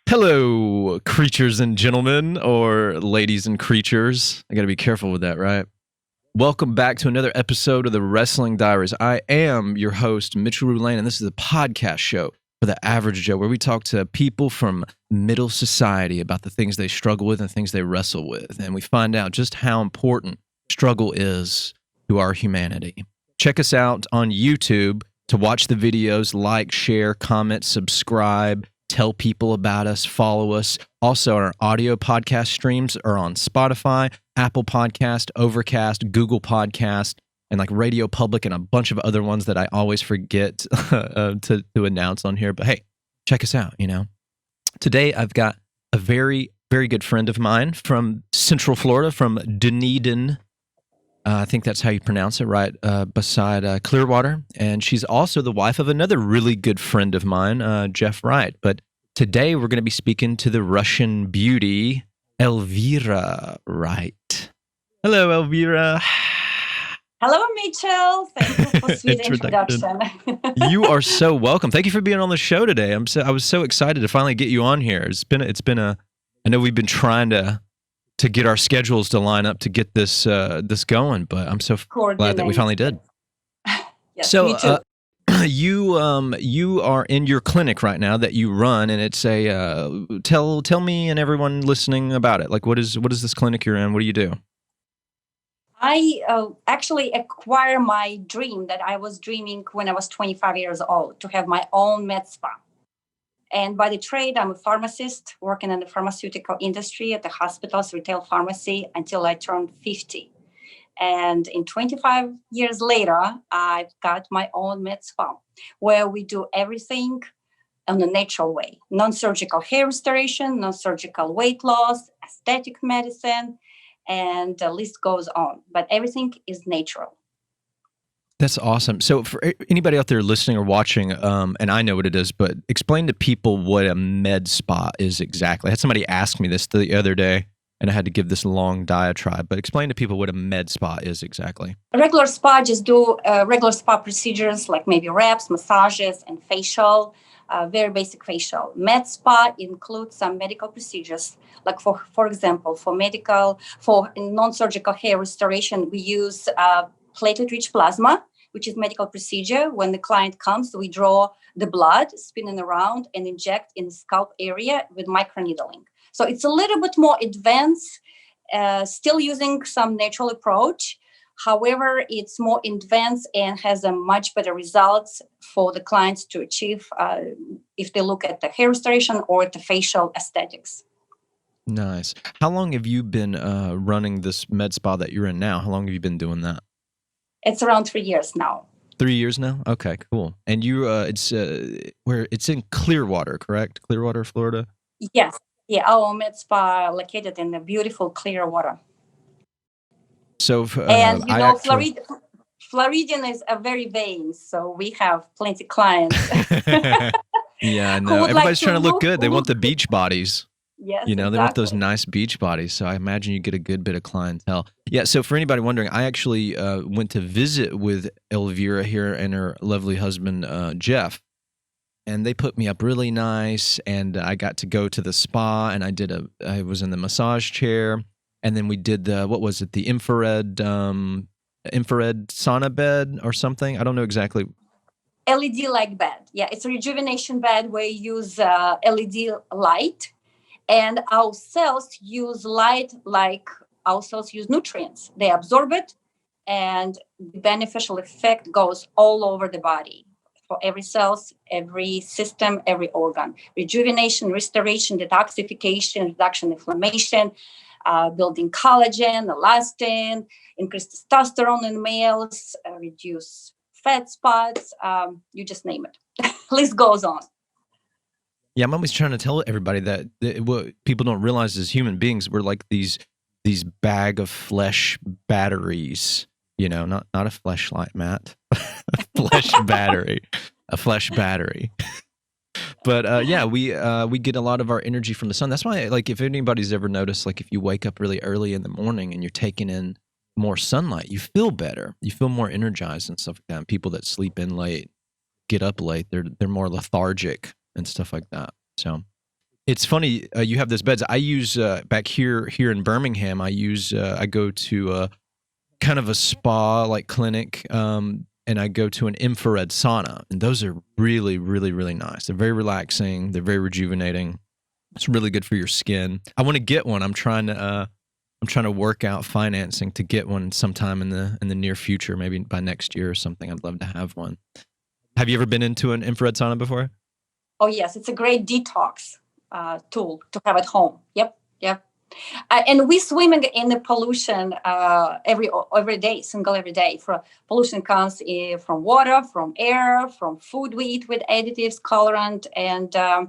Hello, creatures and gentlemen, or ladies and creatures. I got to be careful with that, right? Welcome back to another episode of the Wrestling Diaries. I am your host, Mitchell Roulane, and this is a podcast show for the average Joe, where we talk to people from middle society about the things they struggle with and things they wrestle with, and we find out just how important struggle is to our humanity. Check us out on YouTube to watch the videos, like, share, comment, subscribe, tell people about us, follow us. Also, our audio podcast streams are on Spotify, Apple Podcast, Overcast, Google Podcast, and like Radio Public and a bunch of other ones that I always forget to announce on here. But hey, check us out, Today, I've got a very, very good friend of mine from Central Florida, from Dunedin. I think that's how you pronounce it, right? Beside Clearwater. And she's also the wife of another really good friend of mine, Jeff Wright. But today we're going to be speaking to the Russian beauty, Elvira Wright. Hello, Elvira. Hello, Mitchell. Thank you for sweet introduction. You are so welcome. Thank you for being on the show today. I was so excited to finally get you on here. I know we've been trying to get our schedules to line up to get this going, but I'm so glad that we finally did. Yes, so, me too. You are in your clinic right now that you run, and it's a tell me and everyone listening about it. Like, what is this clinic you're in? What do you do? I actually acquire my dream that I was dreaming when I was 25 years old, to have my own med spa. And by the trade, I'm a pharmacist working in the pharmaceutical industry at the hospital's retail pharmacy until I turned 50. And in 25 years later, I've got my own med spa where we do everything in a natural way. Non-surgical hair restoration, non-surgical weight loss, aesthetic medicine, and the list goes on. But everything is natural. That's awesome. So for anybody out there listening or watching, and I know what it is, but explain to people what a med spa is exactly. I had somebody ask me this the other day, and I had to give this long diatribe, but explain to people what a med spa is exactly. A regular spa just do regular spa procedures like maybe wraps, massages, and facial, very basic facial. Med spa includes some medical procedures, like for example, for non-surgical hair restoration, we use platelet-rich plasma, which is medical procedure. When the client comes, we draw the blood, spinning around, and inject in the scalp area with microneedling. So it's a little bit more advanced, still using some natural approach. However, it's more advanced and has a much better results for the clients to achieve if they look at the hair restoration or at the facial aesthetics. Nice. How long have you been running this med spa that you're in now? How long have you been doing that? It's around 3 years now. 3 years now? Okay, cool. And you, it's in Clearwater, correct? Clearwater, Florida? Yes. Yeah, our med spa located in the beautiful Clearwater. So, and Floridian is a very vain, so we have plenty of clients. Yeah, I know. Everybody's trying to look good. They want the beach bodies. Yes, they exactly. want those nice beach bodies. So I imagine you get a good bit of clientele. Yeah. So for anybody wondering, I actually went to visit with Elvira here and her lovely husband, Jeff, and they put me up really nice. And I got to go to the spa, and I was in the massage chair, and then we did the infrared sauna bed or something. I don't know exactly. LED-like bed. Yeah, it's a rejuvenation bed where you use LED light. And our cells use light like our cells use nutrients. They absorb it, and the beneficial effect goes all over the body for every cells, every system, every organ. Rejuvenation, restoration, detoxification, reduction of inflammation, building collagen, elastin, increase testosterone in males, reduce fat spots, you just name it. List goes on. Yeah, I'm always trying to tell everybody that what people don't realize is human beings, we're like these bag of flesh batteries, not a fleshlight, Matt, a flesh battery. But yeah, we get a lot of our energy from the sun. That's why, like, if anybody's ever noticed, like, if you wake up really early in the morning and you're taking in more sunlight, you feel better. You feel more energized and stuff like that. And people that sleep in late, get up late, they're more lethargic and stuff like that. So It's funny you have those beds. I use back here in Birmingham. I go to kind of a spa like clinic, and I go to an infrared sauna, and those are really, really, really nice. They're very relaxing. They're very rejuvenating. It's really good for your skin. I want to get one. I'm trying to work out financing to get one sometime in the near future, maybe by next year or something. I'd love to have one. Have you ever been into an infrared sauna before? Oh yes, it's a great detox tool to have at home. Yep, yep. And we swimming in the pollution every day, single every day. For pollution comes from water, from air, from food we eat with additives, colorant, and uh,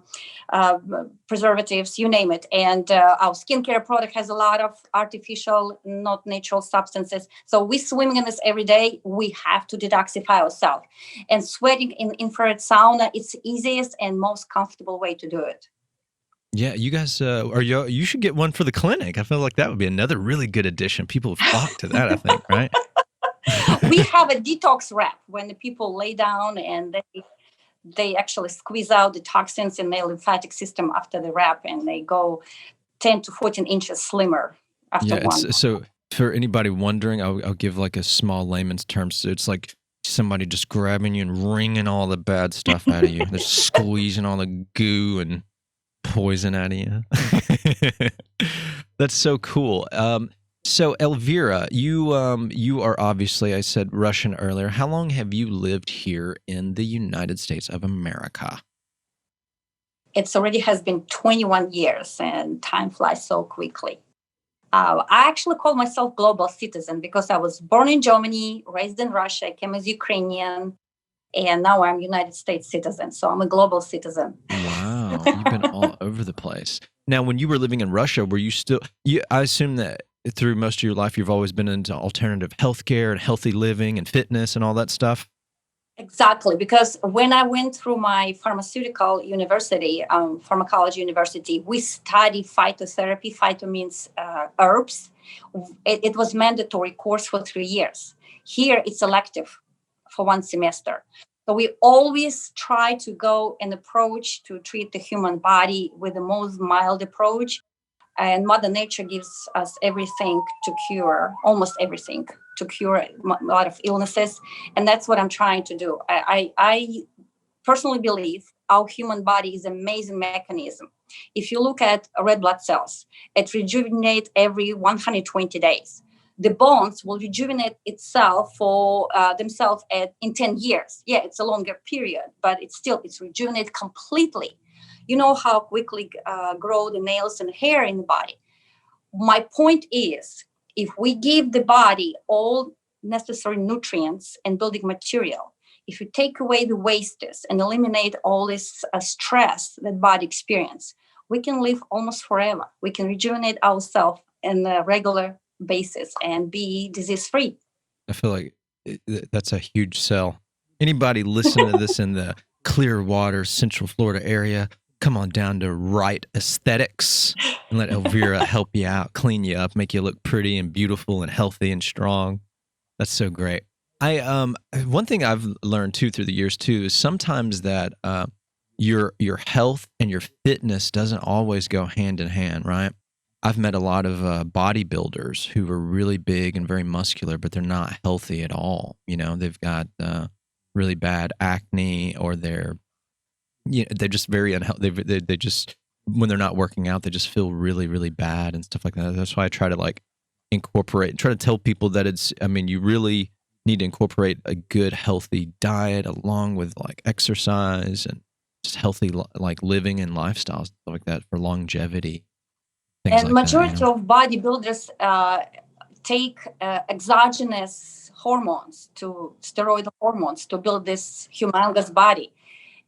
preservatives, you name it. And our skincare product has a lot of artificial, not natural substances. So we swimming in this every day. We have to detoxify ourselves. And sweating in infrared sauna, it's the easiest and most comfortable way to do it. Yeah, you guys you should get one for the clinic. I feel like that would be another really good addition. People flock to that, I think, right? We have a detox wrap when the people lay down and they actually squeeze out the toxins in their lymphatic system after the wrap, and they go 10 to 14 inches slimmer after Yeah, one. it's so for anybody wondering, I'll give like a small layman's term. So it's like somebody just grabbing you and wringing all the bad stuff out of you. They're squeezing all the goo and poison out of you. That's so cool. So Elvira, you are obviously, I said Russian earlier. How long have you lived here in the United States of America? It's already has been 21 years, and time flies so quickly. I actually call myself global citizen because I was born in Germany, raised in Russia, I came as Ukrainian, and now I'm United States citizen. So I'm a global citizen. Wow, you've been all over the place. Now, when you were living in Russia, were you still? I assume that through most of your life, you've always been into alternative healthcare and healthy living and fitness and all that stuff. Exactly, because when I went through my pharmaceutical university, pharmacology university, we study phytotherapy. Phyto means herbs. It was mandatory course for 3 years. Here, it's elective for one semester. So we always try to go an approach to treat the human body with the most mild approach, and Mother Nature gives us everything to cure, almost everything to cure a lot of illnesses, and that's what I'm trying to do. I personally believe our human body is an amazing mechanism. If you look at red blood cells, it rejuvenates every 120 days. The bones will rejuvenate itself for themselves in 10 years. Yeah, it's a longer period, but it's rejuvenated completely. You know how quickly grow the nails and hair in the body. My point is, if we give the body all necessary nutrients and building material, if you take away the wastes and eliminate all this stress that body experience, we can live almost forever. We can rejuvenate ourselves on a regular basis and be disease free. I feel like that's a huge sell. Anybody listening to this in the Clearwater, Central Florida area, come on down to Wright Aesthetics and let Elvira help you out, clean you up, make you look pretty and beautiful and healthy and strong. That's so great. I one thing I've learned too through the years too is sometimes that your health and your fitness doesn't always go hand in hand, right? I've met a lot of bodybuilders who are really big and very muscular, but they're not healthy at all. You know, they've got really bad acne, or they're just very unhealthy. They just, when they're not working out, they just feel really, really bad and stuff like that. That's why I try to like try to tell people that you really need to incorporate a good, healthy diet along with like exercise and just healthy like living and lifestyles, stuff like that, for longevity, things And like that. majority of bodybuilders take exogenous hormones, to steroid hormones, to build this humongous body.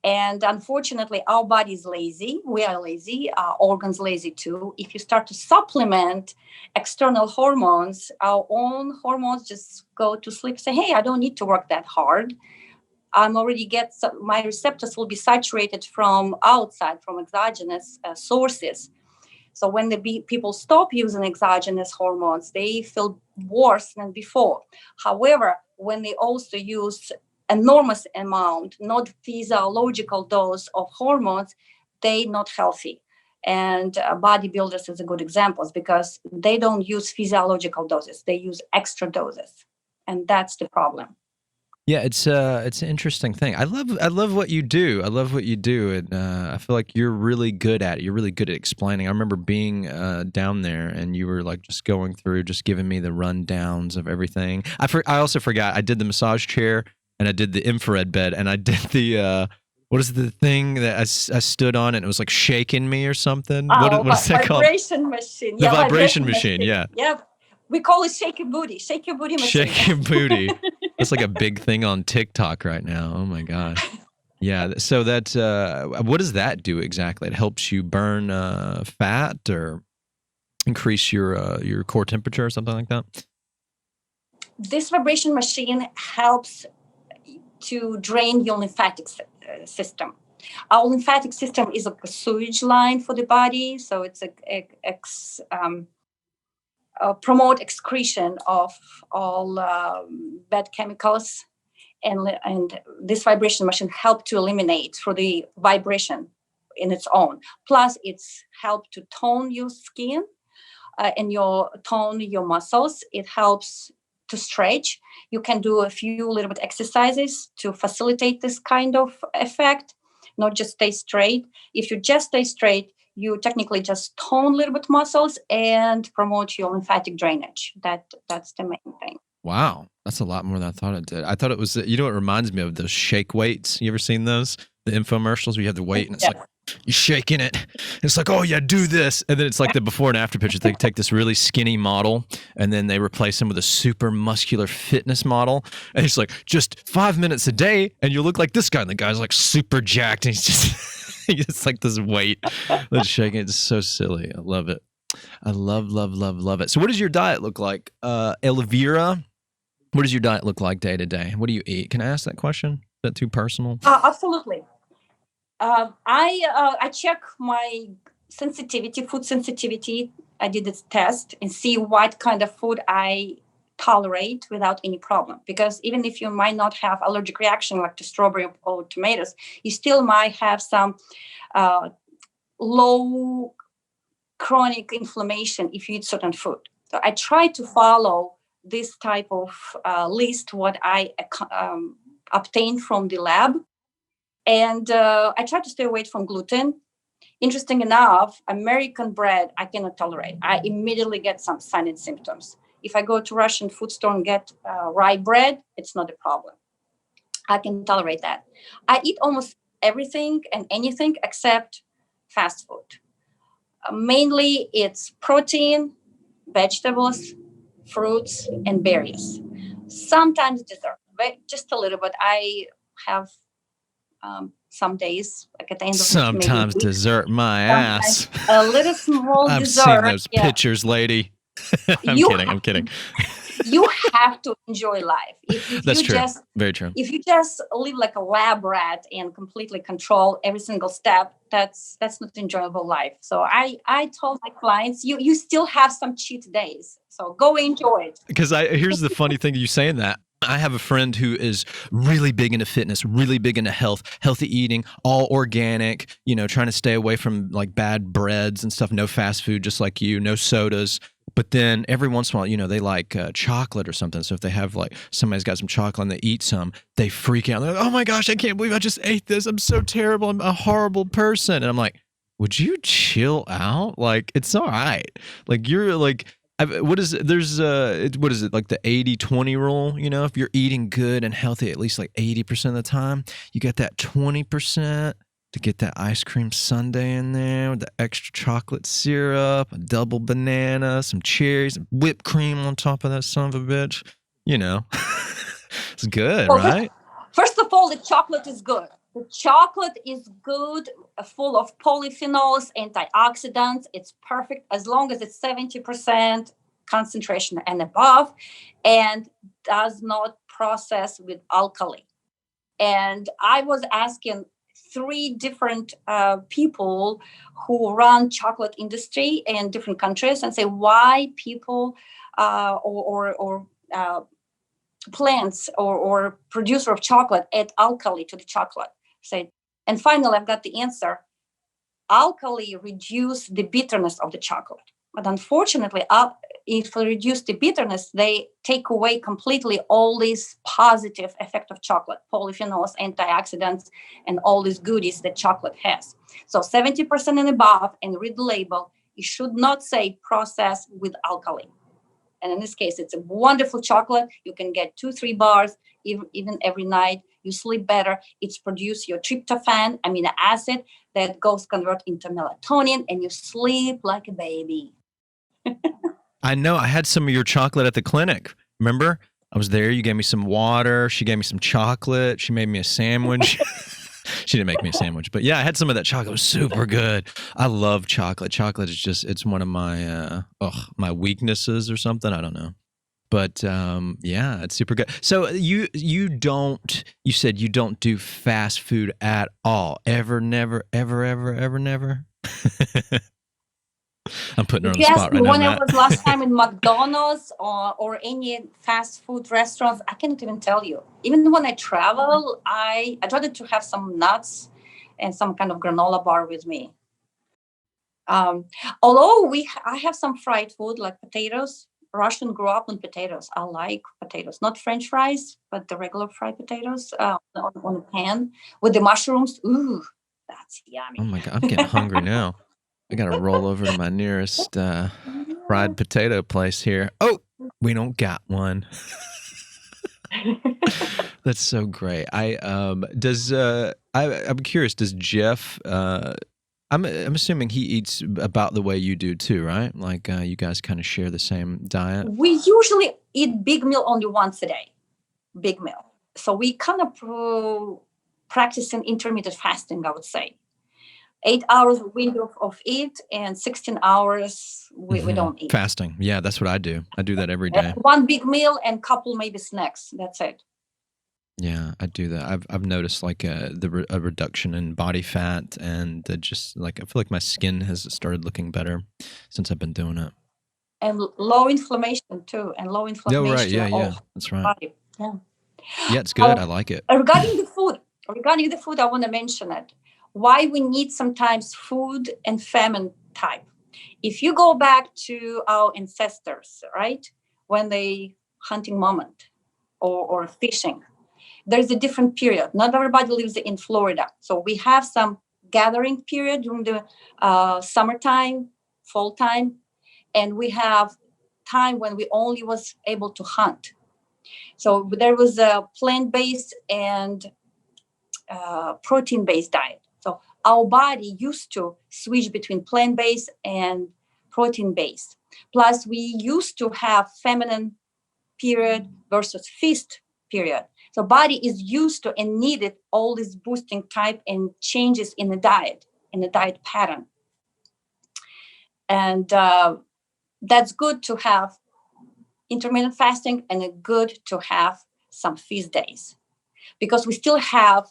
And unfortunately, our body is lazy. We are lazy. Our organs lazy too. If you start to supplement external hormones, our own hormones just go to sleep. Say, "Hey, I don't need to work that hard. I'm already my receptors will be saturated from outside, from exogenous sources." So when people stop using exogenous hormones, they feel worse than before. However, when they also use enormous amount, not physiological dose of hormones, they not healthy. And bodybuilders is a good example because they don't use physiological doses; they use extra doses, and that's the problem. Yeah, it's an interesting thing. I love what you do. I love what you do, and I feel like you're really good at it. You're really good at explaining. I remember being down there, and you were like just going through, just giving me the rundowns of everything. I also forgot I did the massage chair, and I did the infrared bed, and I did the what is the thing that I stood on, and it was like shaking me or something. What is that called? Vibration machine. The Yeah, vibration machine. Yeah. Yeah. We call it shake your booty. Shake your booty machine. Shake your booty. That's like a big thing on TikTok right now. Oh my gosh. Yeah. So that what does that do exactly? It helps you burn fat or increase your core temperature or something like that. This vibration machine helps to drain your lymphatic system. Our lymphatic system is like a sewage line for the body, so it's promote excretion of all bad chemicals, and this vibration machine help to eliminate through the vibration in its own. Plus, it's help to tone your skin and tone your muscles. It helps to stretch. You can do a few little bit exercises to facilitate this kind of effect, not just stay straight. If you just stay straight, you technically just tone a little bit muscles and promote your lymphatic drainage. That's the main thing. Wow, that's a lot more than I thought it did. I thought it was, you know, it reminds me of those shake weights. You ever seen those? The infomercials where you have the weight and it's like you're shaking it. It's like, oh yeah, do this. And then it's like the before and after pictures. They take this really skinny model and then they replace him with a super muscular fitness model. And it's like, just 5 minutes a day and you look like this guy. And the guy's like super jacked and he's just, it's like this weight that's shaking. It's so silly. I love it. I love it. So what does your diet look like? Elvira, what does your diet look like day to day? What do you eat? Can I ask that question? Is that too personal? Absolutely. I check my sensitivity, food sensitivity. I did this test and see what kind of food I tolerate without any problem. Because even if you might not have allergic reaction like to strawberry or tomatoes, you still might have some low chronic inflammation if you eat certain food. So I try to follow this type of list, what I obtain from the lab. And I try to stay away from gluten. Interesting enough, American bread, I cannot tolerate. I immediately get some signs and symptoms. If I go to Russian food store and get rye bread, it's not a problem. I can tolerate that. I eat almost everything and anything except fast food. Mainly it's protein, vegetables, fruits, and berries. Sometimes dessert, but just a little bit. I have some days, like at the end of sometimes maybe dessert, my ass. A little small I've dessert. seen those pictures, lady. I'm kidding. You have to enjoy life. If That's you true. Just, very true. If you just live like a lab rat and completely control every single step, that's not enjoyable life. So I told my clients, you still have some cheat days. So go enjoy it. Because here's the funny thing, you saying that. I have a friend who is really big into fitness, really big into health, healthy eating, all organic, you know, trying to stay away from like bad breads and stuff, no fast food, just like you, no sodas. But then every once in a while, you know, they like chocolate or something. So if they have like, somebody's got some chocolate and they eat some, they freak out. They're like, oh my gosh, I can't believe I just ate this. I'm so terrible. I'm a horrible person. And I'm like, would you chill out? Like, it's all right. Like, you're like, what is it? What is it, like the 80-20 rule? You know, if you're eating good and healthy at least like 80% of the time, you got that 20% to get that ice cream sundae in there with the extra chocolate syrup, a double banana, some cherries, whipped cream on top of that son of a bitch. You know, it's good, right? First of all, the chocolate is good. The chocolate is good, full of polyphenols, antioxidants. It's perfect as long as it's 70% concentration and above and does not process with alkali. And I was asking 3 different people who run chocolate industry in different countries and say why people or plants or producer of chocolate add alkali to the chocolate. And finally, I've got the answer. alkali reduce the bitterness of the chocolate. But unfortunately, if they reduce the bitterness, they take away completely all this positive effect of chocolate, polyphenols, antioxidants, and all these goodies that chocolate has. So 70% and above, and read the label, it should not say processed with alkali. And in this case, it's a wonderful chocolate. You can get 2-3 bars even every night. You sleep better. It's produce your tryptophan, amino acid, that goes convert into melatonin, and you sleep like a baby. I know. I had some of your chocolate at the clinic. Remember? I was there. You gave me some water. She gave me some chocolate. She made me a sandwich. She didn't make me a sandwich, but yeah, I had some of that chocolate. It was super good. I love chocolate. Chocolate is just, it's one of my, my weaknesses or something. I don't know. But yeah, it's super good. So you said you don't do fast food at all. Ever, never, ever, ever, ever, never? I'm putting her on the spot right now, when Matt. I was last time in McDonald's or any fast food restaurants, I cannot even tell you. Even when I travel, I try to have some nuts and some kind of granola bar with me. Although I have some fried food like potatoes. Russian grew up on potatoes. I like potatoes, not French fries, but the regular fried potatoes on a pan with the mushrooms. Ooh, that's yummy. Oh my God, I'm getting hungry now. I got to roll over to my nearest fried potato place here. Oh, we don't got one. That's so great. I'm curious. Does Jeff? I'm assuming he eats about the way you do too, right? Like you guys kind of share the same diet. We usually eat big meal only once a day, big meal. So we kind of practicing intermittent fasting, I would say. 8 hours window of eat and 16 hours we don't eat. Fasting. Yeah, that's what I do. I do that every day. One big meal and couple maybe snacks. That's it. Yeah, I do that. I've noticed like a reduction in body fat and just like I feel like my skin has started looking better since I've been doing it. And low inflammation too. And low inflammation. Oh, right. Yeah. That's right. Body. Yeah, it's good. I like it. Regarding the food, I want to mention it. Why we need sometimes food and famine type. If you go back to our ancestors, right, when they hunting moment or fishing, there's a different period. Not everybody lives in Florida. So we have some gathering period during the summertime, fall time, and we have time when we only was able to hunt. So there was a plant-based and protein-based diet. So our body used to switch between plant-based and protein-based. Plus, we used to have feminine period versus feast period. So body is used to and needed all this boosting type and changes in the diet pattern. And that's good to have intermittent fasting and good to have some feast days because we still have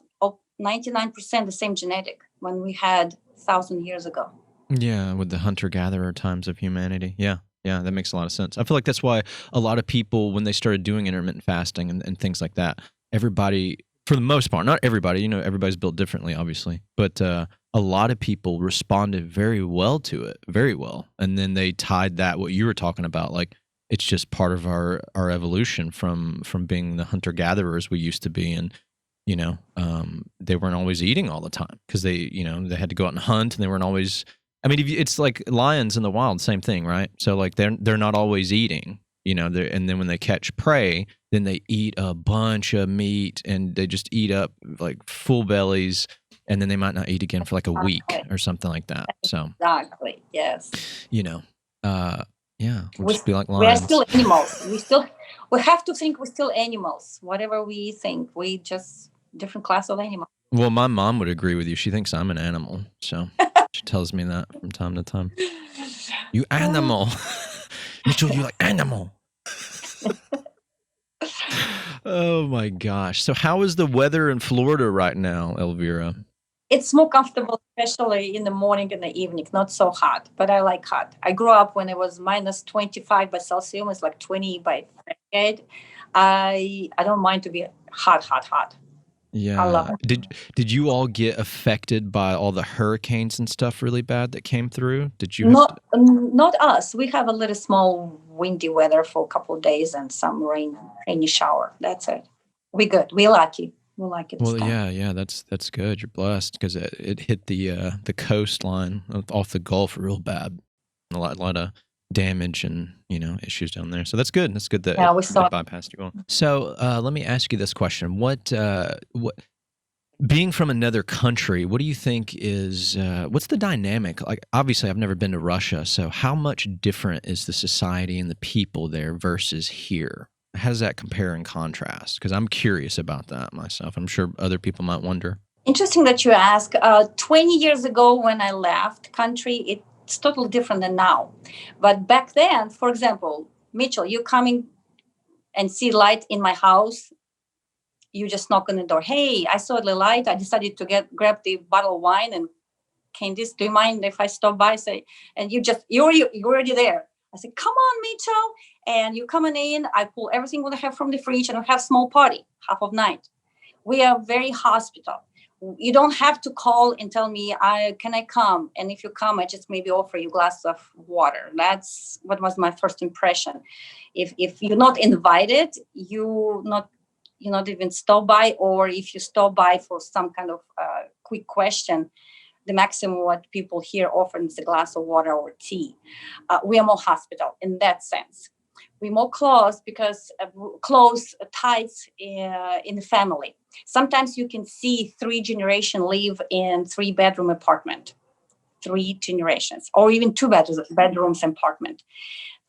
99% the same genetic when we had 1,000 years ago. Yeah, with the hunter-gatherer times of humanity. Yeah, that makes a lot of sense. I feel like that's why a lot of people, when they started doing intermittent fasting and things like that, everybody, for the most part, not everybody, everybody's built differently, obviously, but a lot of people responded very well to it, very well. And then they tied that, what you were talking about, like it's just part of our evolution from being the hunter-gatherers we used to be. And they weren't always eating all the time because they had to go out and hunt, and they weren't always. I mean, it's like lions in the wild, same thing, right? So like they're not always eating, and then when they catch prey, then they eat a bunch of meat and they just eat up like full bellies, and then they might not eat again for like a week or something like that. So exactly, yes. Yeah, we'll just be like lions. We are still animals. We have to think we're still animals. Whatever we think, we just different class of animals. Well, my mom would agree with you. She thinks I'm an animal, so she tells me that from time to time. You animal, Mitchell. You like animal. Oh my gosh! So, how is the weather in Florida right now, Elvira? It's more comfortable, especially in the morning and the evening. Not so hot, but I like hot. I grew up when it was minus 25 by Celsius. It's like 20 by Fahrenheit. I don't mind to be hot. I love Yeah. it. Did you all get affected by all the hurricanes and stuff really bad that came through? Did you have to? Not us. We have a little small windy weather for a couple of days and some rainy shower. That's it. We good. We lucky. We lucky this Well, time. yeah, that's good. You're blessed because it hit the coastline off the Gulf real bad. A lot of damage and issues down there. So that's good. That's good that Yeah, it, we saw it bypassed you all. So let me ask you this question: what being from another country, what do you think is what's the dynamic? Like, obviously, I've never been to Russia, so how much different is the society and the people there versus here? How does that compare and contrast? Because I'm curious about that myself. I'm sure other people might wonder. Interesting that you ask. 20 years ago, when I left country, it's totally different than now. But back then, for example, Mitchell, you coming and see light in my house, you just knock on the door. Hey, I saw the light. I decided to grab the bottle of wine and Candice, do you mind if I stop by? Say, and you're already there. I said, come on, Mitchell. And you coming in, I pull everything what I have from the fridge and I have small party, half of night. We are very hospital. You don't have to call and tell me, can I come? And if you come, I just maybe offer you a glass of water. That's what was my first impression. If you're not invited, you not even stop by, or if you stop by for some kind of quick question, the maximum what people here offer is a glass of water or tea. We are more hospital in that sense. We're more close because close ties in the family. Sometimes you can see 3 generations live in 3-bedroom apartment, 3 generations, or even 2 bedrooms apartment.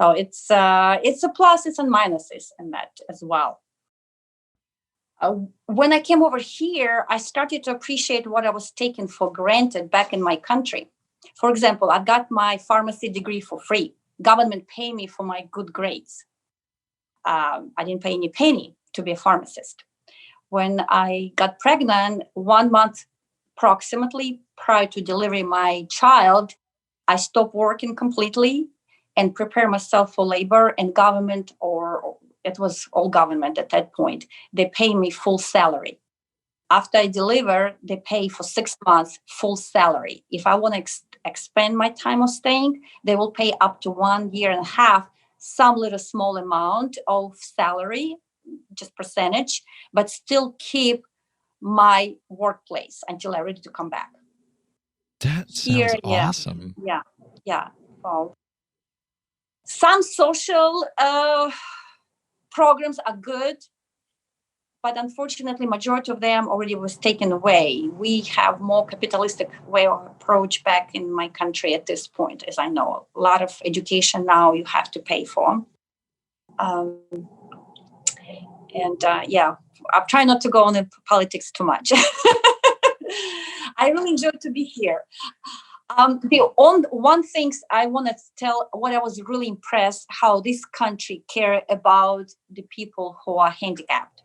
So it's a pluses and minuses in that as well. When I came over here, I started to appreciate what I was taking for granted back in my country. For example, I got my pharmacy degree for free. Government pay me for my good grades. I didn't pay any penny to be a pharmacist. When I got pregnant, 1 month approximately prior to delivering my child, I stopped working completely and prepare myself for labor and government, or it was all government at that point. They pay me full salary. After I deliver, they pay for 6 months full salary. If I want to expand my time of staying, they will pay up to 1 year and a half, some little small amount of salary, just percentage, but still keep my workplace until I'm ready to come back. That Here, sounds awesome. yeah. Well, some social programs are good, but unfortunately, majority of them already was taken away. We have more capitalistic way of approach back in my country at this point, as I know. A lot of education now you have to pay for. Um, yeah, I'm trying not to go on in politics too much. I really enjoy to be here. One things I want to tell, what I was really impressed, how this country care about the people who are handicapped.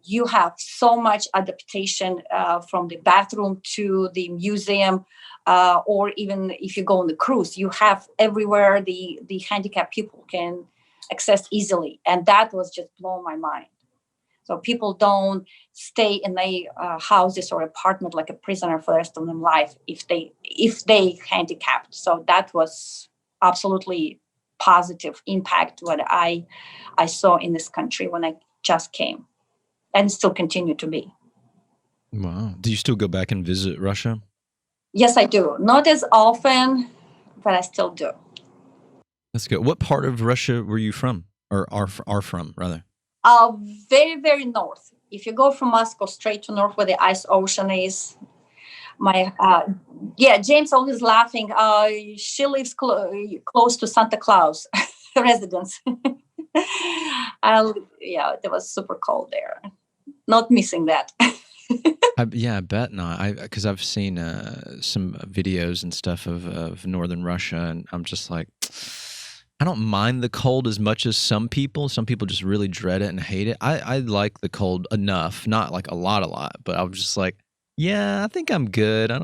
You have so much adaptation from the bathroom to the museum, or even if you go on the cruise, you have everywhere the handicapped people can access easily. And that was just blown my mind. So people don't stay in their houses or apartment like a prisoner for the rest of their life if they handicapped. So that was absolutely positive impact what I saw in this country when I just came, and still continue to be. Wow. Do you still go back and visit Russia? Yes, I do. Not as often, but I still do. That's good. What part of Russia were you from, or are from rather? Very, very north. If you go from Moscow straight to north where the ice ocean is, James always laughing. She lives close to Santa Claus residence. It was super cold there. Not missing that. I bet not. Because I've seen some videos and stuff of northern Russia, and I'm just like, I don't mind the cold as much as some people. Some people just really dread it and hate it. I like the cold enough, not like a lot, but I'm just like, yeah, I think I'm good. I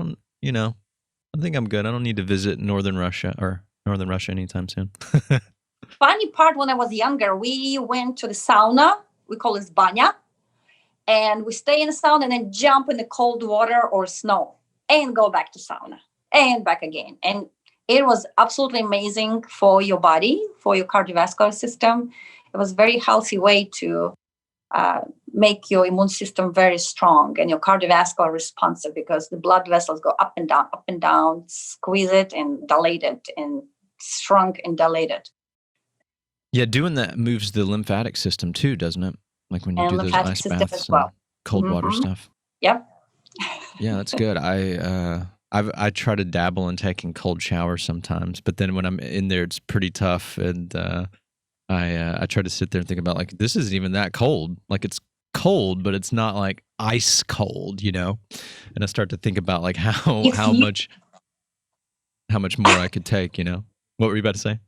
think I'm good. I don't need to visit northern Russia anytime soon. Funny part, when I was younger, we went to the sauna. We call it banya. And we stay in the sauna and then jump in the cold water or snow and go back to sauna and back again. And it was absolutely amazing for your body, for your cardiovascular system. It was a very healthy way to make your immune system very strong and your cardiovascular responsive, because the blood vessels go up and down, squeeze it and dilate it, and shrunk and dilated. Yeah, doing that moves the lymphatic system too, doesn't it? Like when you do those ice baths and cold water stuff. Yep. Yeah, that's good. I try to dabble in taking cold showers sometimes, but then when I'm in there, it's pretty tough, and I try to sit there and think about, like, this isn't even that cold. Like, it's cold, but it's not like ice cold, you know. And I start to think about like how much more I could take, you know. What were you about to say?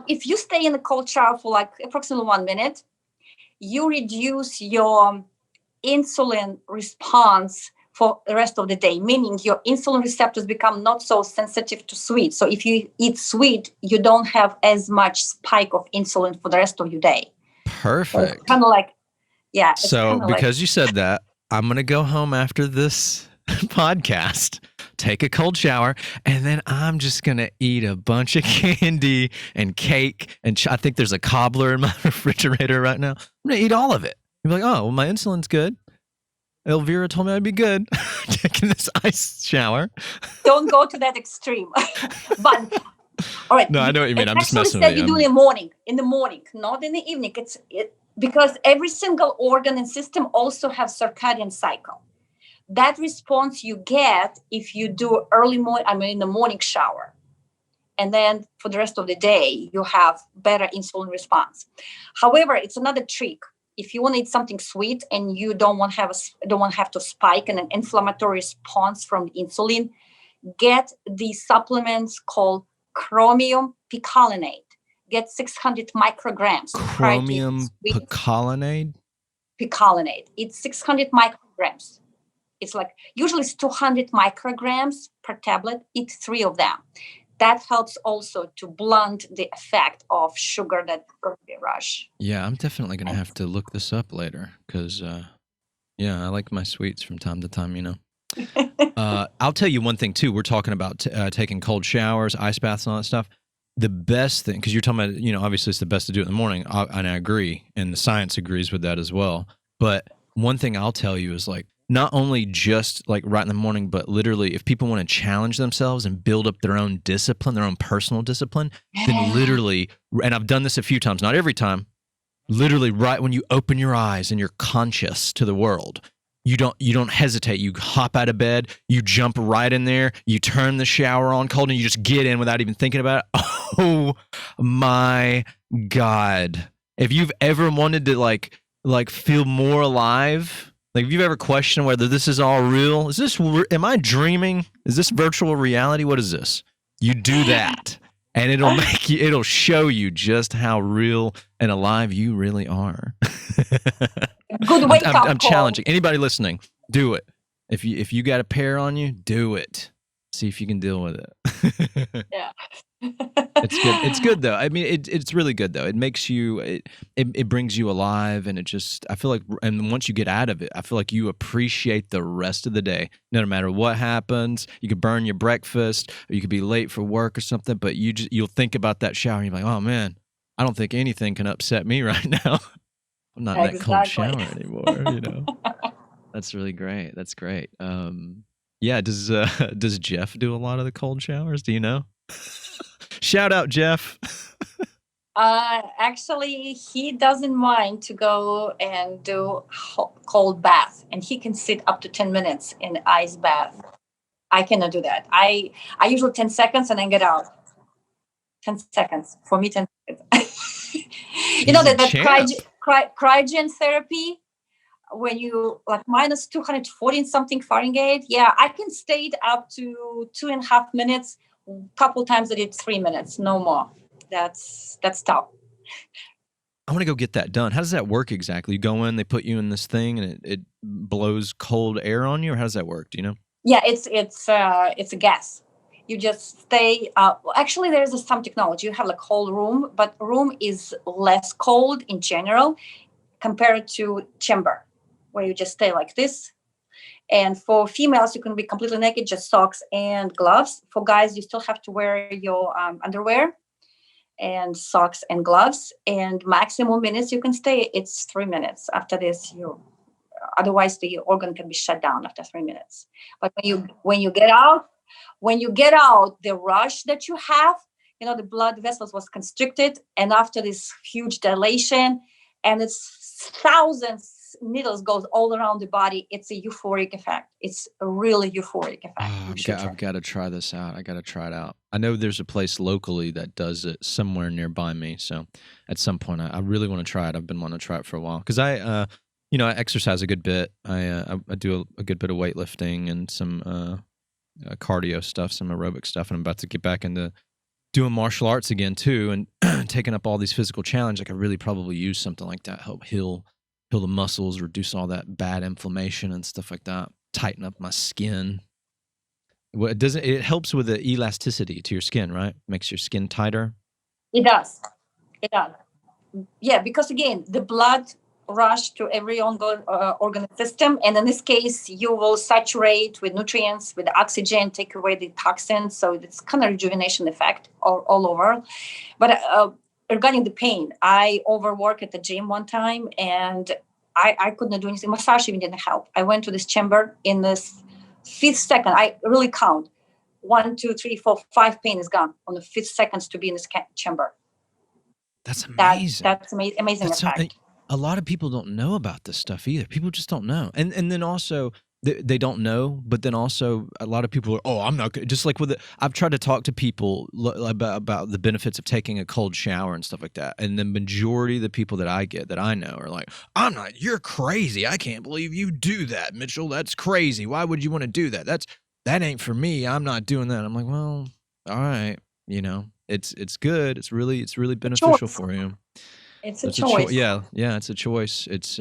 If you stay in the cold shower for like approximately 1 minute, you reduce your insulin response for the rest of the day, meaning your insulin receptors become not so sensitive to sweet. So if you eat sweet, you don't have as much spike of insulin for the rest of your day. Perfect. So kind of like, yeah. So because you said that, I'm going to go home after this podcast, take a cold shower, and then I'm just going to eat a bunch of candy and cake. And I think there's a cobbler in my refrigerator right now. I'm going to eat all of it. You're like, oh, well, my insulin's good. Elvira told me I'd be good taking this ice shower. Don't go to that extreme. But all right. No, I know what you mean. I'm just messing with you. You do in the morning, not in the evening. Because every single organ and system also have circadian cycle. That response you get if you do in the morning shower. And then for the rest of the day, you have better insulin response. However, it's another trick. If you want to eat something sweet and you don't want to have to spike an inflammatory response from insulin, get these supplements called chromium picolinate. Get 600 micrograms. Chromium picolinate? Picolinate. It's 600 micrograms. It's like, usually it's 200 micrograms per tablet. Eat 3 of them. That helps also to blunt the effect of sugar that birthday rush. Yeah, I'm definitely going to have to look this up later because, I like my sweets from time to time, you know. I'll tell you one thing, too. We're talking about taking cold showers, ice baths, and all that stuff. The best thing, because you're talking about, you know, obviously it's the best to do it in the morning, and I agree, and the science agrees with that as well. But one thing I'll tell you is, like, not only just like right in the morning, but literally if people want to challenge themselves and build up their own discipline, their own personal discipline, then literally, and I've done this a few times, not every time, literally right when you open your eyes and you're conscious to the world, you don't hesitate. You hop out of bed, you jump right in there, you turn the shower on cold, and you just get in without even thinking about it. Oh my God. If you've ever wanted to like feel more alive, like, if you've ever questioned whether this is all real, am I dreaming? Is this virtual reality? What is this? You do that, and it'll show you just how real and alive you really are. Good wake up call. I'm challenging anybody listening. Do it. If you got a pair on you, do it. See if you can deal with it. Yeah. It's good. It's good though. I mean, it's really good though. It makes you, it brings you alive, and I feel like, and once you get out of it, I feel like you appreciate the rest of the day. No matter what happens, you could burn your breakfast, or you could be late for work or something, but you'll think about that shower, and you're like, oh man, I don't think anything can upset me right now. I'm not in that cold shower anymore. You know, that's really great. That's great. Yeah. Does Jeff do a lot of the cold showers? Do you know? Shout out, Jeff. Actually, he doesn't mind to go and do cold bath, and he can sit up to 10 minutes in ice bath. I cannot do that. I usually 10 seconds and then get out. 10 seconds. For me, 10 seconds. You know that cryogen therapy, when you like minus 240 something Fahrenheit. Yeah, I can stay up to 2.5 minutes. Couple times I did 3 minutes, no more. That's tough. I want to go get that done. How does that work exactly? You go in, they put you in this thing, and it blows cold air on you, or how does that work? Do you know? Yeah, it's a gas. You just stay. Actually, some technology. You have like whole room, but room is less cold in general. compared to chamber, where you just stay like this. And for females, you can be completely naked, just socks and gloves. For guys, you still have to wear your underwear and socks and gloves. And maximum minutes you can stay, it's 3 minutes. After this, otherwise the organ can be shut down after 3 minutes. But when you get out, the rush that you have, the blood vessels was constricted, and after this huge dilation, and it's thousands needles goes all around the body. It's a euphoric effect. It's a really euphoric effect. I've got to try this out. I got to try it out. I know there's a place locally that does it somewhere nearby me. So at some point, I really want to try it. I've been wanting to try it for a while because I exercise a good bit. I do a good bit of weightlifting and some cardio stuff, some aerobic stuff, and I'm about to get back into doing martial arts again too, and taking up all these physical challenges. I could really probably use something like that, help heal the muscles, reduce all that bad inflammation and stuff like that, tighten up my skin. It helps with the elasticity to your skin, right? Makes your skin tighter. It does. Yeah, because again, the blood rush to every organ system, and in this case, you will saturate with nutrients, with oxygen, take away the toxins. So it's kind of rejuvenation effect all over. But regarding the pain, I overworked at the gym one time, and I couldn't do anything. Massage even didn't help. I went to this chamber in this 5th second. I really count 1, 2, 3, 4, 5 pain is gone on the 5th seconds to be in this chamber. That's amazing. That's amazing effect. A lot of people don't know about this stuff either. People just don't know, and then also they don't know. But then also a lot of people are, I'm not just like with it. I've tried to talk to people about the benefits of taking a cold shower and stuff like that, and the majority of the people that I know are like, I'm not. You're crazy. I can't believe you do that, Mitchell. That's crazy. Why would you want to do that? That ain't for me. I'm not doing that. I'm like, well, all right. It's good. It's really beneficial for you. It's a choice. Yeah, it's a choice. It's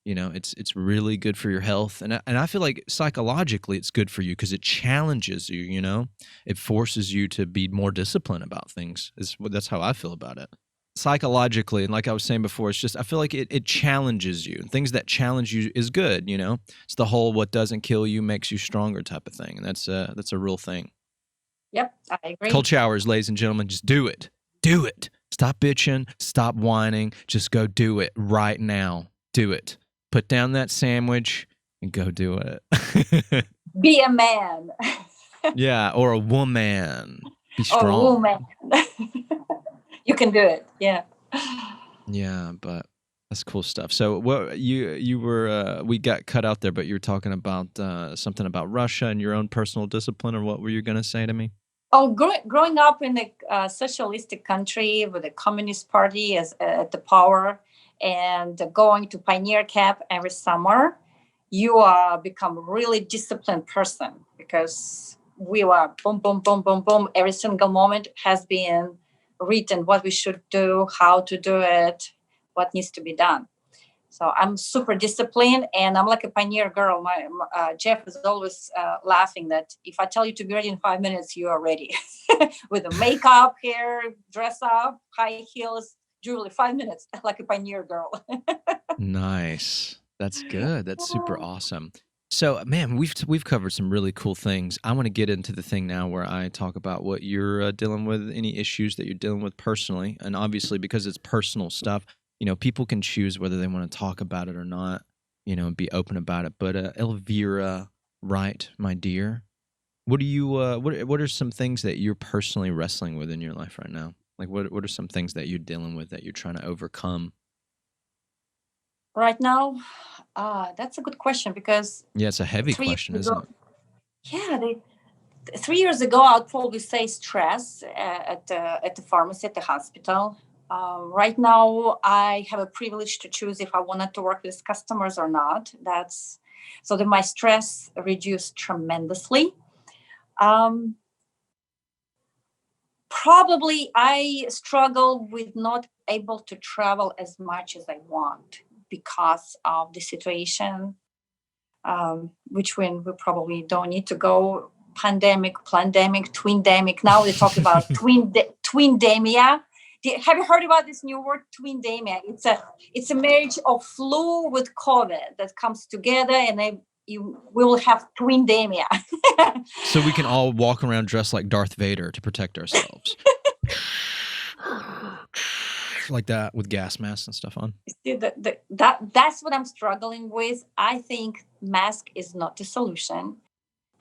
it's really good for your health, and I feel like psychologically it's good for you because it challenges you. It forces you to be more disciplined about things. That's how I feel about it. Psychologically, and like I was saying before, it's just I feel like it challenges you. Things that challenge you is good. It's the whole what doesn't kill you makes you stronger type of thing, and that's a real thing. Yep, I agree. Cold showers, ladies and gentlemen, just do it. Do it. Stop bitching. Stop whining. Just go do it right now. Do it. Put down that sandwich and go do it. Be a man. Yeah, or a woman. Be strong. Or a woman. You can do it. Yeah. Yeah, but that's cool stuff. So what you were we got cut out there, but you were talking about something about Russia and your own personal discipline, or what were you going to say to me? Oh, growing up in a socialistic country with a communist party at the power, and going to pioneer camp every summer, you become a really disciplined person, because we were boom, boom, boom, boom, boom. Every single moment has been written what we should do, how to do it, what needs to be done. So I'm super disciplined, and I'm like a pioneer girl. My Jeff is always laughing that if I tell you to be ready in 5 minutes, you are ready. With the makeup, hair, dress up, high heels, jewelry, 5 minutes, like a pioneer girl. Nice. That's good. That's super awesome. So, man, we've covered some really cool things. I want to get into the thing now where I talk about what you're dealing with, any issues that you're dealing with personally, and obviously because it's personal stuff. People can choose whether they want to talk about it or not, and be open about it. But Elvira, Wright, my dear, what are you? What are some things that you're personally wrestling with in your life right now? Like, what are some things that you're dealing with that you're trying to overcome? Right now, that's a good question, because it's a heavy question, isn't it? Yeah, 3 years ago, I'd probably say stress at the pharmacy at the hospital. Right now, I have a privilege to choose if I wanted to work with customers or not. So that my stress reduced tremendously. Probably I struggle with not able to travel as much as I want because of the situation, which we probably don't need to go. Pandemic, twindemic. Now they talk about twindemia. Have you heard about this new word, twindemia? It's a marriage of flu with COVID that comes together, and we will have twindemia. So we can all walk around dressed like Darth Vader to protect ourselves. Like that with gas masks and stuff on. See, that's what I'm struggling with. I think mask is not the solution.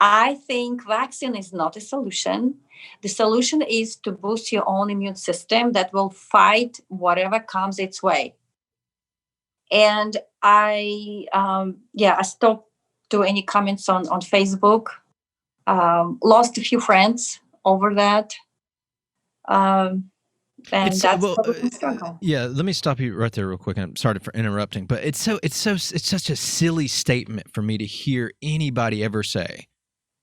I think vaccine is not a solution. The solution is to boost your own immune system that will fight whatever comes its way. And I stopped doing any comments on Facebook. Lost a few friends over that. And that's what we struggle. Yeah, let me stop you right there real quick. I'm sorry for interrupting, but it's such a silly statement for me to hear anybody ever say.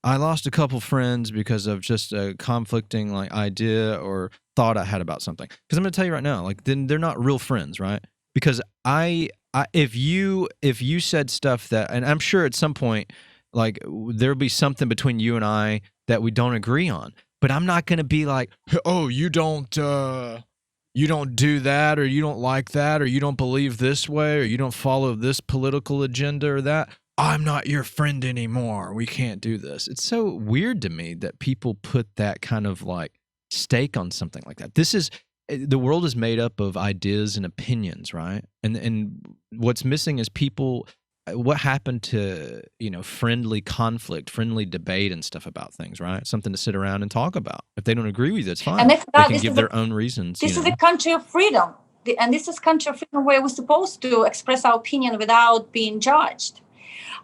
I lost a couple friends because of just a conflicting like idea or thought I had about something. Because I'm going to tell you right now, like then they're not real friends, right? Because if you said stuff that, and I'm sure at some point, like there'll be something between you and I that we don't agree on. But I'm not going to be like, oh, you don't do that, or you don't like that, or you don't believe this way, or you don't follow this political agenda or that. I'm not your friend anymore. We can't do this. It's so weird to me that people put that kind of like stake on something like that. The world is made up of ideas and opinions, right? And what's missing is people. What happened to, friendly conflict, friendly debate and stuff about things, right? Something to sit around and talk about. If they don't agree with you, it's fine. They can give their own reasons. This is a country of freedom. And this is a country of freedom where we're supposed to express our opinion without being judged.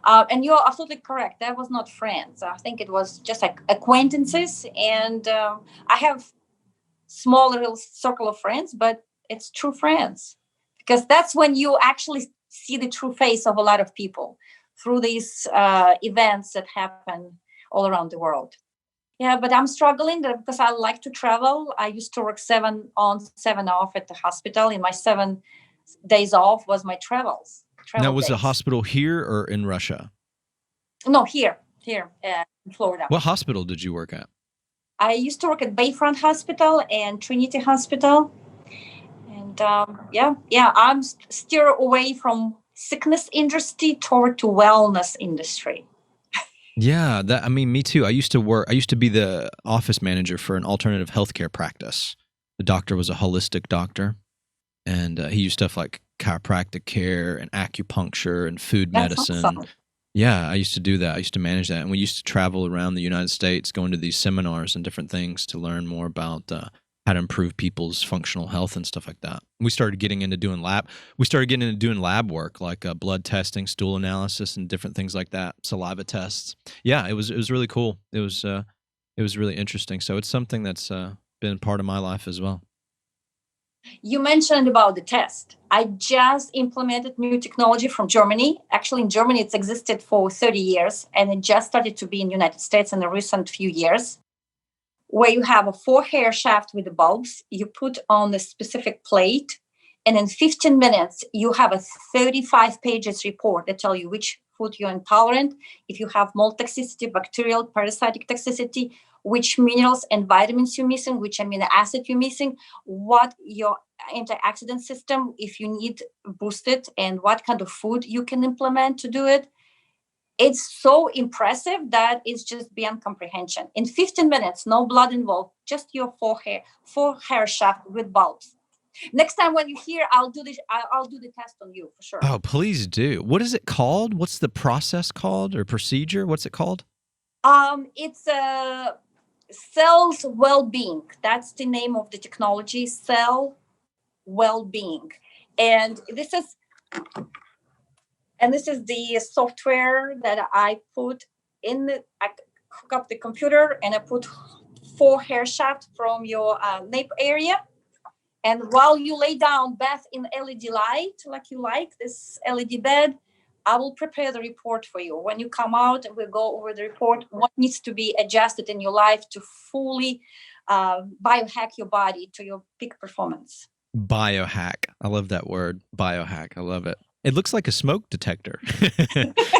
And you're absolutely correct. That was not friends. I think it was just like acquaintances. And I have small little circle of friends, but it's true friends. Because that's when you actually see the true face of a lot of people through these events that happen all around the world. Yeah, but I'm struggling because I like to travel. I used to work 7 on, 7 off at the hospital. And my 7 days off was my travels. Now, was the hospital here or in Russia? No, here in Florida. What hospital did you work at? I used to work at Bayfront Hospital and Trinity Hospital. And I'm steer away from sickness industry toward to wellness industry. Yeah, me too. I used to be the office manager for an alternative healthcare practice. The doctor was a holistic doctor, and he used stuff like chiropractic care and acupuncture and food medicine. Awesome. Yeah, I used to do that. I used to manage that. And we used to travel around the United States, going to these seminars and different things to learn more about how to improve people's functional health and stuff like that. We started getting into doing lab work, like blood testing, stool analysis, and different things like that, saliva tests. Yeah, it was really cool. It was really interesting. So it's something that's been part of my life as well. You mentioned about the test. I just implemented new technology from Germany. Actually, in Germany, it's existed for 30 years, and it just started to be in the United States in the recent few years, where you have a 4-hair shaft with the bulbs. You put on a specific plate, and in 15 minutes, you have a 35 pages report that tell you which food you're intolerant, if you have mold toxicity, bacterial, parasitic toxicity, which minerals and vitamins you're missing, which amino acid you're missing, what your antioxidant system, if you need boosted, and what kind of food you can implement to do it. It's so impressive that it's just beyond comprehension. In 15 minutes, no blood involved, just your 4-hair shaft with bulbs. Next time when you're here, I'll do the test on you for sure. Oh, please do. What is it called? What's the process called or procedure? What's it called? It's cells well-being. That's the name of the technology, cell well-being. And this is the software that I put I hook up the computer and I put 4-hair shaft from your nape area. And while you lay down, bath in LED light, like you like, this LED bed, I will prepare the report for you. When you come out, we'll go over the report, what needs to be adjusted in your life to fully biohack your body to your peak performance. Biohack. I love that word, biohack. I love it. It looks like a smoke detector.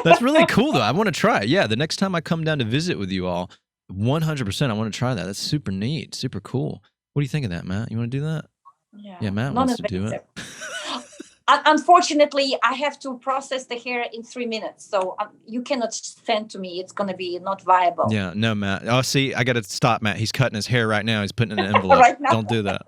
That's really cool, though. I want to try it. Yeah, the next time I come down to visit with you all, 100%, I want to try that. That's super neat, super cool. What do you think of that, Matt? You want to do that? Yeah, Yeah, Matt wants to do it. non-invasive. Unfortunately, I have to process the hair in 3 minutes, so you cannot send to me. It's going to be not viable Yeah, no, Matt. Oh, see, I got to stop, Matt. He's cutting his hair right now. He's putting it in an envelope. right now. Don't do that.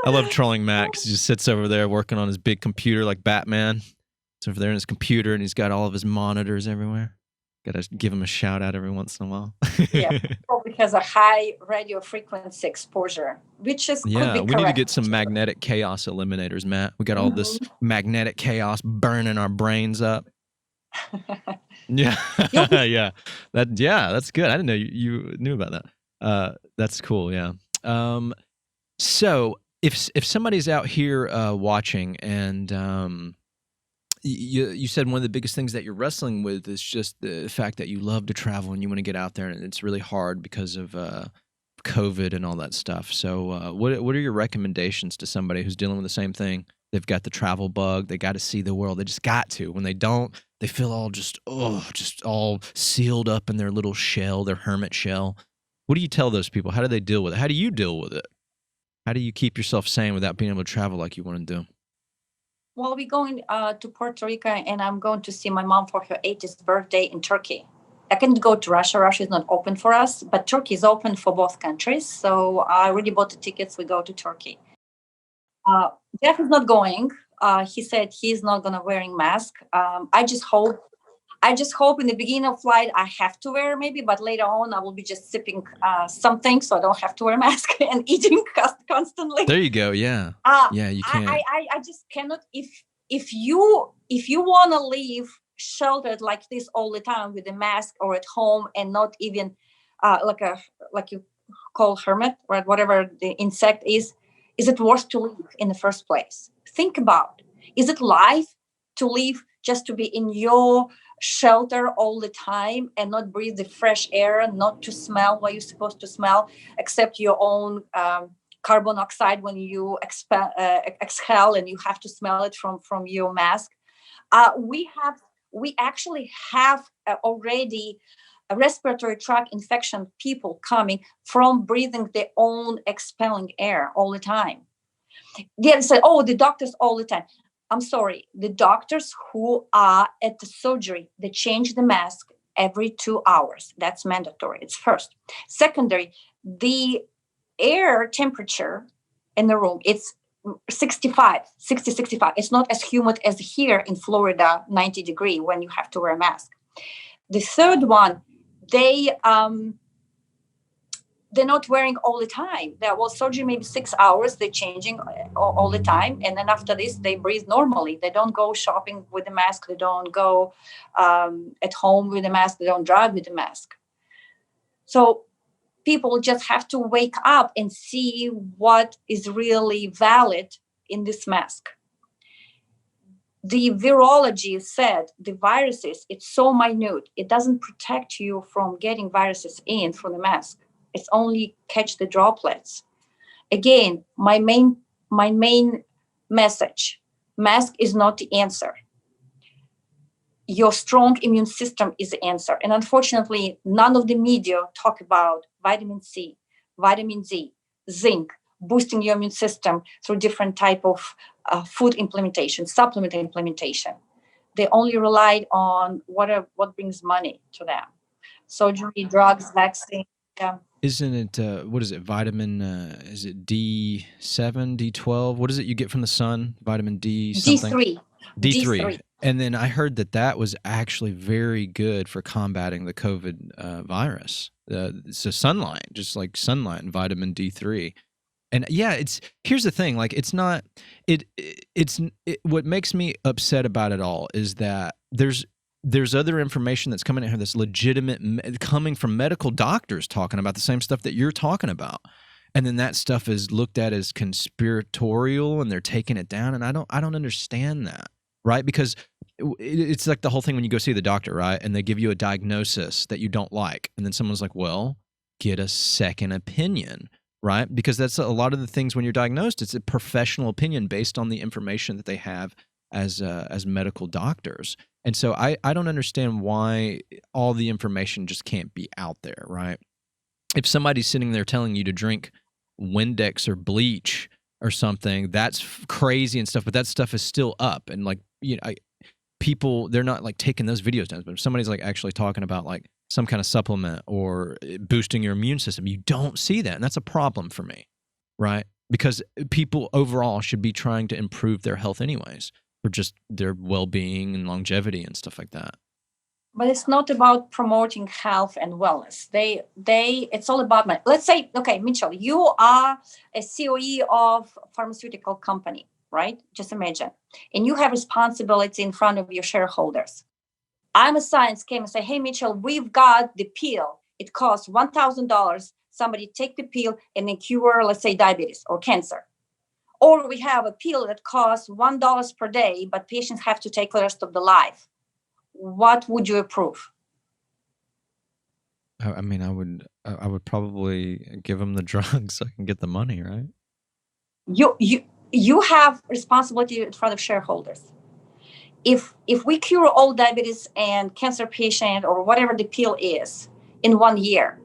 I love trolling Matt because he just sits over there working on his big computer like Batman. He's over there in his computer and he's got all of his monitors everywhere. Got to give him a shout out every once in a while. Yeah, probably has a high radio frequency exposure, which is could be Yeah, we need to correct. get some magnetic chaos eliminators, Matt. We got all this magnetic chaos burning our brains up. Yeah, yeah, that's good. I didn't know you knew about that. That's cool. Yeah. So if somebody's out here watching and you said one of the biggest things that you're wrestling with is just the fact that you love to travel and you want to get out there and it's really hard because of COVID and all that stuff. So what are your recommendations to somebody who's dealing with the same thing? They've got the travel bug. They got to see the world. They just got to. When they don't, they feel all just all sealed up in their little shell, their hermit shell. What do you tell those people? How do they deal with it? How do you deal with it? How do you keep yourself sane without being able to travel like you want to do? Well, we're going to Puerto Rico, and I'm going to see my mom for her 80th birthday in Turkey. I can't go to Russia. Russia is not open for us, but Turkey is open for both countries. So I already bought the tickets. We go to Turkey. Jeff is not going. He said he's not going to wearing mask. I just hope in the beginning of flight I have to wear maybe, but later on I will be just sipping something so I don't have to wear a mask and eating constantly. There you go. Yeah. Yeah, you can't. I just cannot. If you want to live sheltered like this all the time with a mask or at home and not even like you call hermit, right? Whatever the insect is it worth to live in the first place? Think about, is it life to live just to be in your shelter all the time and not breathe the fresh air, not to smell what you're supposed to smell, except your own carbon dioxide when you exhale, and you have to smell it from your mask. We actually have already a respiratory tract infection people coming from breathing their own expelling air all the time. They say, oh, the doctors all the time. I'm sorry, the doctors who are at the surgery, they change the mask every 2 hours. That's mandatory. It's first. Secondary, the air temperature in the room, it's 60, 65. It's not as humid as here in Florida, 90 degree when you have to wear a mask. The third one, they're not wearing all the time. Surgery maybe 6 hours. They're changing all the time, and then after this, they breathe normally. They don't go shopping with a mask. They don't go at home with a mask. They don't drive with a mask. So people just have to wake up and see what is really valid in this mask. The virology said the viruses, it's so minute, it doesn't protect you from getting viruses in from the mask. It's only catch the droplets. Again, my main message, mask is not the answer. Your strong immune system is the answer. And unfortunately, none of the media talk about vitamin C, vitamin D, zinc, boosting your immune system through different type of food implementation, supplement implementation. They only relied on what brings money to them. Surgery, drugs, vaccine. Yeah. Isn't it, what is it, vitamin, is it D7, D12? What is it you get from the sun? Vitamin D something? D3. D3. And then I heard that was actually very good for combating the COVID virus. So sunlight, just like sunlight and vitamin D3. And yeah, here's the thing, like it's what makes me upset about it all is that there's other information that's coming in here that's legitimate, coming from medical doctors talking about the same stuff that you're talking about. And then that stuff is looked at as conspiratorial and they're taking it down. And I don't understand that, right? Because it's like the whole thing when you go see the doctor, right? And they give you a diagnosis that you don't like. And then someone's like, well, get a second opinion, right? Because that's a lot of the things when you're diagnosed, it's a professional opinion based on the information that they have as medical doctors. And so I don't understand why all the information just can't be out there, right? If somebody's sitting there telling you to drink Windex or bleach or something, that's crazy and stuff, but that stuff is still up. And like, people, they're not like taking those videos down, but if somebody's like actually talking about like some kind of supplement or boosting your immune system, you don't see that. And that's a problem for me, right? Because people overall should be trying to improve their health anyways, for just their well-being and longevity and stuff like that. But it's not about promoting health and wellness. It's all about money. Let's say, okay, Mitchell, you are a COE of pharmaceutical company, right? Just imagine. And you have responsibility in front of your shareholders. I'm a science chemist. Say, hey, Mitchell, we've got the pill. It costs $1,000. Somebody take the pill and they cure, let's say, diabetes or cancer. Or we have a pill that costs $1 per day, but patients have to take for the rest of their life. What would you approve? I mean, I would probably give them the drugs so I can get the money, right? You have responsibility in front of shareholders. If we cure all diabetes and cancer patient or whatever the pill is in 1 year,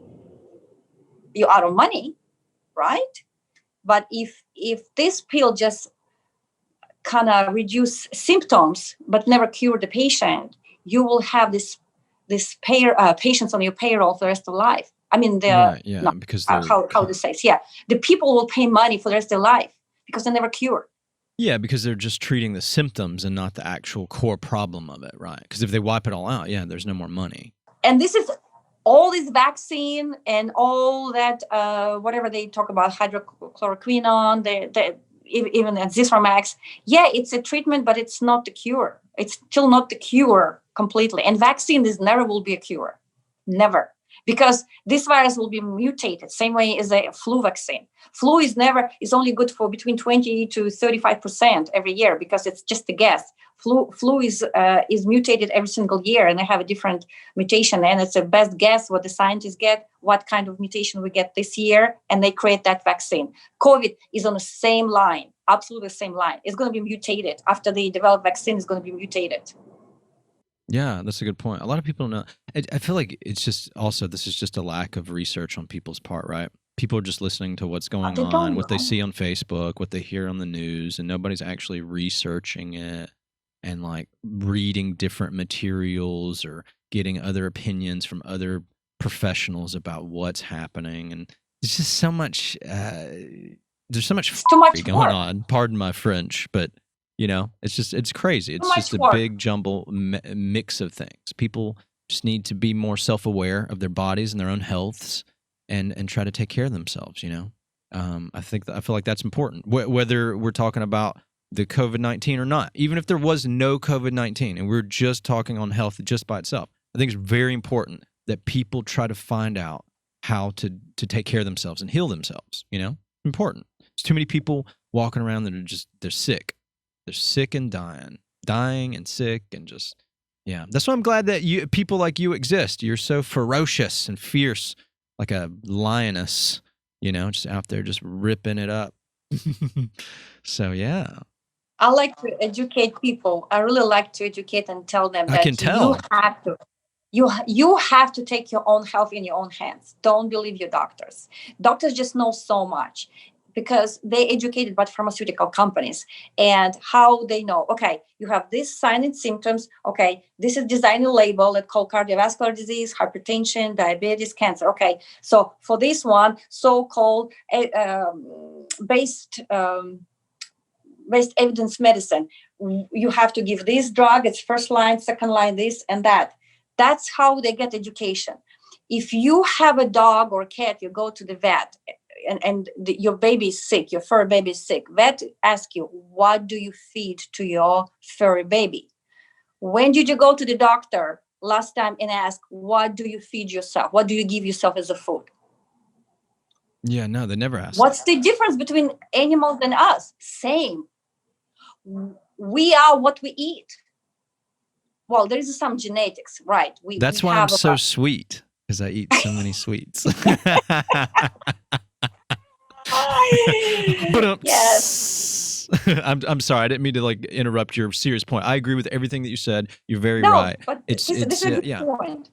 you're out of money, right? But if this pill just kind of reduce symptoms but never cure the patient, you will have this patients on your payroll for the rest of life. I mean, because how to say it? Yeah, the people will pay money for the rest of their life because they never cure. Yeah, because they're just treating the symptoms and not the actual core problem of it, right? Because if they wipe it all out, there's no more money. And this is all this vaccine and all that, whatever they talk about, hydrochloroquine, even azithromycin. Yeah, it's a treatment, but it's not the cure. It's still not the cure completely. And vaccine never will be a cure. Never. Because this virus will be mutated, same way as a flu vaccine. Flu is only good for between 20 to 35% every year because it's just a guess. Flu is mutated every single year, and they have a different mutation, and it's a best guess what the scientists get, what kind of mutation we get this year, and they create that vaccine. COVID is on the same line, absolutely the same line. It's going to be mutated. After they develop vaccine, it's going to be mutated. Yeah, that's a good point. A lot of people don't know. I feel like it's just also, this is just a lack of research on people's part, right? People are just listening to what's going on, what they see on Facebook, what they hear on the news, and nobody's actually researching it and like reading different materials or getting other opinions from other professionals about what's happening. And it's just so much, there's so much going on. Pardon my French, but it's crazy. It's just a big jumble mix of things. People just need to be more self-aware of their bodies and their own healths and try to take care of themselves, I feel like that's important. Whether we're talking about the COVID-19 or not, even if there was no COVID-19 and we're just talking on health just by itself, I think it's very important that people try to find out how to take care of themselves and heal themselves, important. There's too many people walking around that are they're sick. They're sick and dying and sick and just, That's why I'm glad that people like you exist. You're so ferocious and fierce, like a lioness, just out there just ripping it up. So, yeah. I like to educate people. I really like to educate and tell them that you have to take your own health in your own hands. Don't believe your doctors. Doctors just know so much, because they educated by pharmaceutical companies and how they know, okay, you have this sign and symptoms. Okay, this is design a label that called cardiovascular disease, hypertension, diabetes, cancer. Okay, so for this one, so-called based evidence medicine, you have to give this drug. It's first line, second line, this and that. That's how they get education. If you have a dog or cat, you go to the vet, and your baby is sick, your fur baby is sick. Vet asks you, what do you feed to your furry baby? When did you go to the doctor last time and ask, what do you feed yourself? What do you give yourself as a food? Yeah, no, they never ask. What's the difference between animals and us? Same. We are what we eat. Well, there is some genetics, right? That's why I'm so sweet, because I eat so many sweets. But yes. I'm sorry, I didn't mean to like interrupt your serious point. I agree with everything that you said. You're very right. But this is a good point.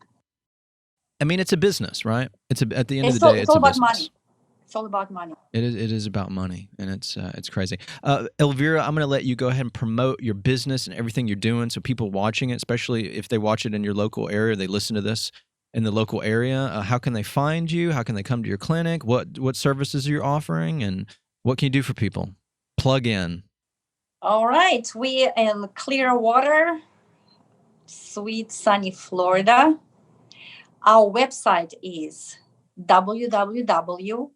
I mean, it's a business, right? At the end of the day, it's all a about business. money. It's all about money. It is about money, and it's crazy. Elvira, I'm going to let you go ahead and promote your business and everything you're doing, so people watching it, especially if they watch it in your local area, they listen to this in the local area. How can they find you? How can they come to your clinic? What services you're offering, and what can you do for people? Plug in. All right, we in Clearwater, sweet sunny Florida. Our website is www.Wright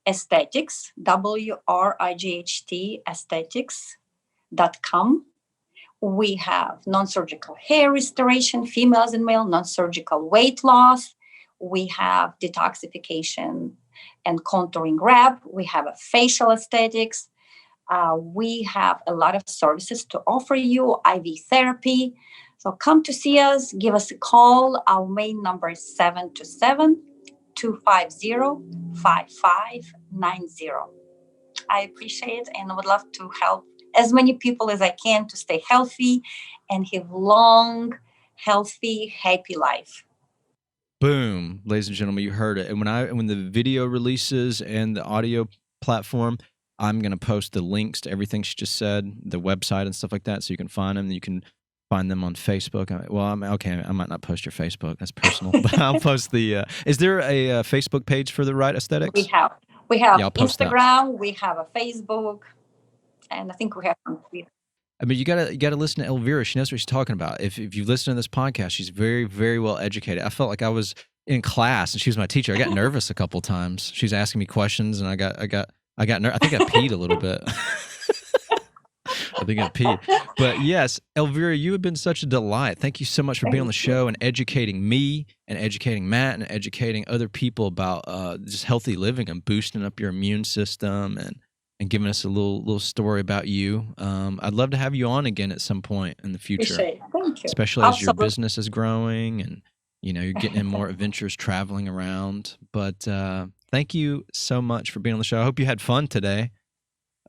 Aesthetics, WRIGHT aesthetics.com. We have non-surgical hair restoration, females and male, non-surgical weight loss. We have detoxification and contouring wrap. We have a facial aesthetics. We have a lot of services to offer you, IV therapy. So come to see us, give us a call. Our main number is 727-250-5590. I appreciate and would love to help as many people as I can to stay healthy and have long, healthy, happy life. Boom, ladies and gentlemen, you heard it. And when the video releases and the audio platform, I'm going to post the links to everything she just said, the website and stuff like that, so you can find them. You can find them on Facebook. Well, I might not post your Facebook. That's personal. But I'll post the is there a Facebook page for the Wright Aesthetics? We have Instagram, we have a Facebook, and I think we have some Twitter. I mean, you gotta listen to Elvira. She knows what she's talking about. If you listen to this podcast, she's very, very well educated. I felt like I was in class and she was my teacher. I got nervous a couple times. She was asking me questions, and I got nervous. I think I peed a little bit. I think I peed. But yes, Elvira, you have been such a delight. Thank you so much for being on the show and educating me and educating Matt and educating other people about just healthy living and boosting up your immune system and giving us a little story about you. I'd love to have you on again at some point in the future. Thank you. Especially as your business is growing and you're getting in more adventures traveling around. But thank you so much for being on the show. I hope you had fun today.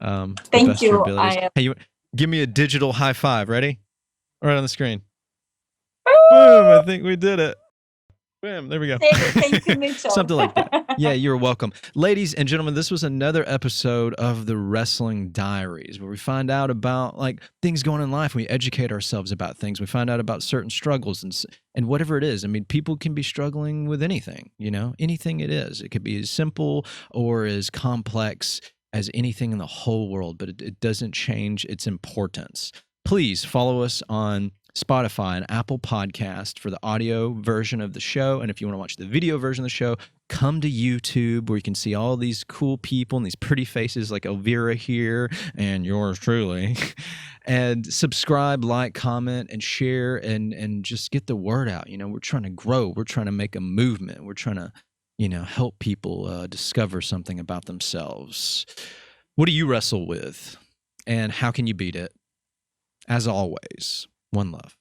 Thank you. Hey, give me a digital high five. Ready? Right on the screen. Boom! I think we did it. Boom! There we go. Thank you, Mitchell. Something like that. Yeah, you're welcome. Ladies and gentlemen, this was another episode of the Wrestling Diaries, where we find out about things going in life. We educate ourselves about things. We find out about certain struggles and whatever it is. I mean, people can be struggling with anything, anything it is. It could be as simple or as complex as anything in the whole world, but it doesn't change its importance. Please follow us on Spotify and Apple Podcast for the audio version of the show. And if you want to watch the video version of the show, come to YouTube, where you can see all these cool people and these pretty faces like Elvira here and yours truly. And subscribe, like, comment, and share, and just get the word out. We're trying to grow. We're trying to make a movement. We're trying to help people discover something about themselves. What do you wrestle with? And how can you beat it? As always, one love.